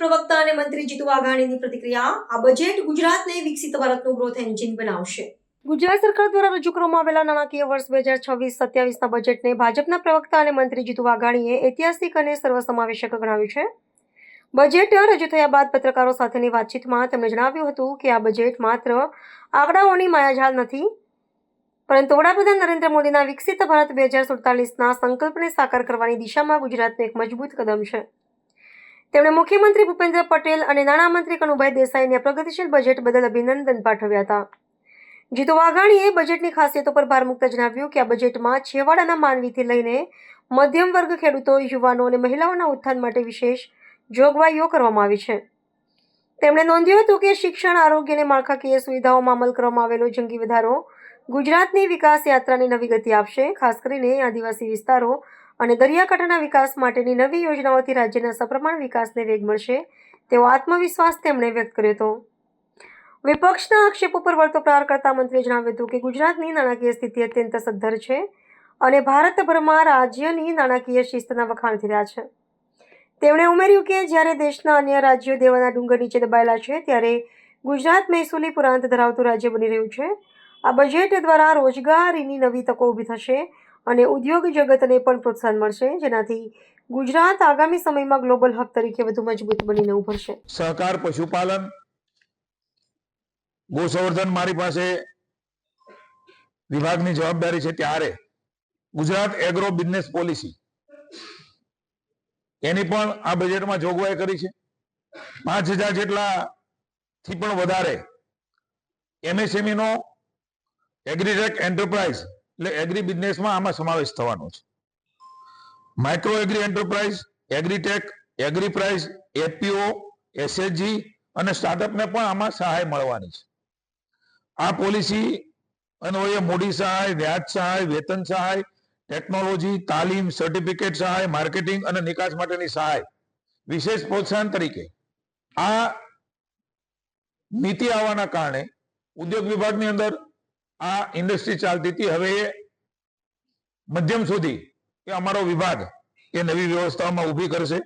પ્રવક્તા અને મંત્રી જીતુ વાઘાણીની પ્રતિક્રિયા. આ બજેટ ગુજરાતને વિકસિત ભારતનું ગ્રોથ એન્જિન બનાવશે. ગુજરાત સરકાર દ્વારા રજૂ કરવામાં આવેલા નાણાકીય વર્ષ 2026-27ના બજેટને ભાજપના પ્રવક્તા અને મંત્રી જીતુ વાઘાણીએ ઐતિહાસિક અને સર્વસમાવેશક ગણાવ્યું છે. બજેટ રજૂ થયા બાદ પત્રકારો સાથેની વાતચીતમાં તેમણે જણાવ્યું હતું કે આ બજેટ માત્ર આંકડાઓની માયાજાળ નથી, પરંતુ વડાપ્રધાન નરેન્દ્ર મોદીના વિકસિત ભારત 2047ના સંકલ્પને સાકાર કરવાની દિશામાં ગુજરાતનું એક મજબૂત કદમ છે. તેમણે મુખ્યમંત્રી ભૂપેન્દ્ર પટેલ અને નાણામંત્રી કનુભાઈ દેસાઈને પ્રગતિશીલ બજેટ બદલ અભિનંદન પાઠવ્યા હતા. જીતુ વાઘાણીએ બજેટની ખાસિયતો પર ભાર મૂકતા જણાવ્યું કે આ બજેટમાં છેવાડાના માનવીથી લઈને મધ્યમ વર્ગ, ખેડૂતો, યુવાનો અને મહિલાઓના ઉત્થાન માટે વિશેષ જોગવાઈઓ કરવામાં આવી છે. તેમણે નોંધ્યું હતું કે શિક્ષણ, આરોગ્ય અને માળખાકીય સુવિધાઓમાં અમલ કરવામાં આવેલો જંગી વધારો ગુજરાતની વિકાસ યાત્રાને નવી ગતિ આપશે. ખાસ કરીને આદિવાસી વિસ્તારો અને દરિયાકાંઠાના વિકાસ માટેની નવી યોજનાઓથી રાજ્યના સપ્રમાણ વિકાસને વેગ મળશે તેવો આત્મવિશ્વાસ તેમણે વ્યક્ત કર્યો હતો. વિપક્ષના આક્ષેપો પર વળતો પ્રહાર કરતા મંત્રીએ જણાવ્યું હતું કે ગુજરાતની નાણાકીય સ્થિતિ અત્યંત સદ્ધર છે અને ભારતભરમાં રાજ્યની નાણાકીય શિસ્તના વખાણ થઈ રહ્યા છે. તેમણે ઉમેર્યું કે જ્યારે દેશના અન્ય રાજ્યો દેવાના ડુંગર નીચે દબાયેલા છે, ત્યારે ગુજરાત મહેસૂલી પુરાંત ધરાવતું રાજ્ય બની રહ્યું છે. આ બજેટ દ્વારા રોજગારીની નવી તકો ઊભી થશે અને ઉદ્યોગ જગતને પણ પ્રોત્સાહન મળશે, જેનાથી ગુજરાત આગામી સમયમાં ગ્લોબલ હબ તરીકે વધુ મજબૂત બનીને ઉભરશે. સહકાર, પશુપાલન, ગોસંવર્ધન મારી પાસે વિભાગની જવાબદારી છે, ત્યારે ગુજરાત એગ્રો બિઝનેસ પોલિસી એની પણ આ બજેટમાં જોગવાઈ કરી છે. 5000 જેટલા થી પણ વધારે એમએસએમઈ નો એગ્રીટેક એન્ટરપ્રાઇઝ એટલે એગ્રી બિઝનેસમાં આમાં સમાવેશ થવાનો છે. માઇક્રો એગ્રી એન્ટરપ્રાઇઝ, એગ્રીટેક, એગ્રીપ્રાઇઝ, એફપીઓ, એસએચજી અને સ્ટાર્ટઅપને પણ આમાં સહાય મળવાની છે. આ પોલિસી અન્વયે મૂડી સહાય, વ્યાજ સહાય, વેતન સહાય, ટેકનોલોજી, તાલીમ, સર્ટિફિકેટ સહાય, માર્કેટિંગ અને નિકાસ માટેની સહાય વિશેષ પ્રોત્સાહન તરીકે આ નીતિ આવવાના કારણે ઉદ્યોગ વિભાગની અંદર આ ઇન્ડસ્ટ્રી ચાલતી હતી, હવે એ મધ્યમ સુધી એ અમારો વિભાગ એ નવી વ્યવસ્થાઓમાં ઊભી કરશે.